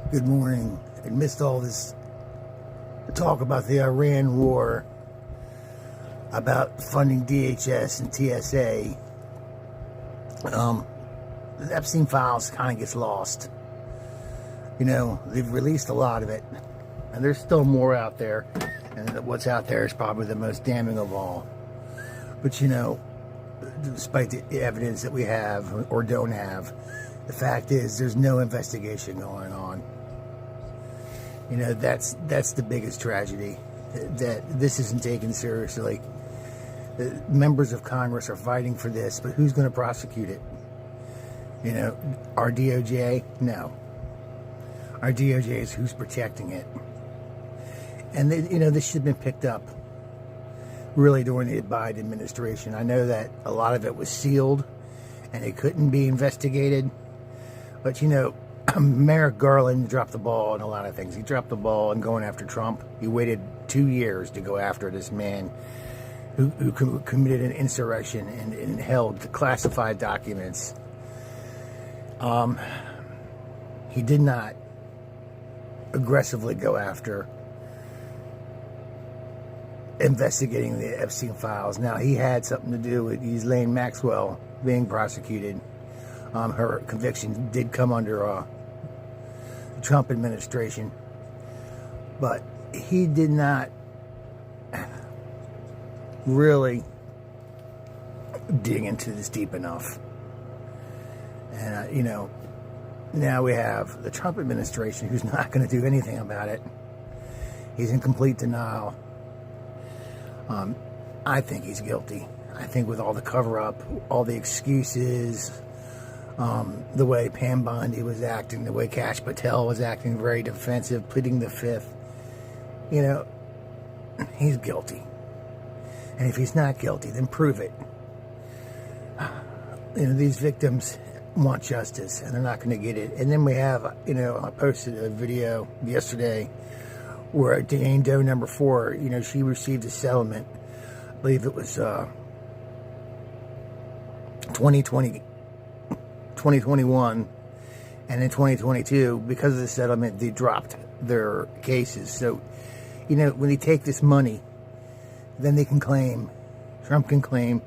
Good morning. I missed all this talk about the Iran war, about funding DHS and TSA. The Epstein Files kind of gets lost. You know, they've released a lot of it, and there's still more out there, and what's out there is probably the most damning of all. But you know, despite the evidence that we have or don't have, the fact is there's no investigation going on. You know, that's the biggest tragedy, that this isn't taken seriously. The members of Congress are fighting for this, but who's going to prosecute it? You know, our DOJ? No. Our DOJ is who's protecting it. And, you know, this should have been picked up really during the Biden administration. I know that a lot of it was sealed and it couldn't be investigated. But, you know, Merrick Garland dropped the ball on a lot of things. He dropped the ball in going after Trump. He waited 2 years to go after this man who committed an insurrection and held classified documents. He did not aggressively go after investigating the Epstein Files. Now, he had something to do with Ghislaine Maxwell being prosecuted. Her conviction did come under the Trump administration, but he did not really dig into this deep enough. And, you know, now we have the Trump administration who's not going to do anything about it. He's in complete denial. I think he's guilty. I think with all the cover-up, all the excuses, the way Pam Bondi was acting, the way Kash Patel was acting, very defensive, pleading the fifth, you know, he's guilty. And if he's not guilty, then prove it. You know, these victims want justice, and they're not going to get it. And then we have, you know, I posted a video yesterday where Jane Doe number 4, you know, she received a settlement. I believe it was 2021, and in 2022, because of the settlement, they dropped their cases. So, you know, when they take this money, then they can claim, Trump can claim,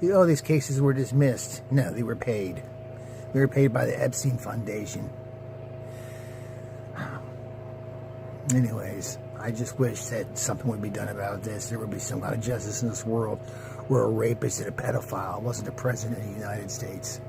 oh, these cases were dismissed. No, they were paid. They were paid by the Epstein Foundation. Anyways, I just wish that something would be done about this. There would be some kind of justice in this world where a rapist and a pedophile wasn't the president of the United States.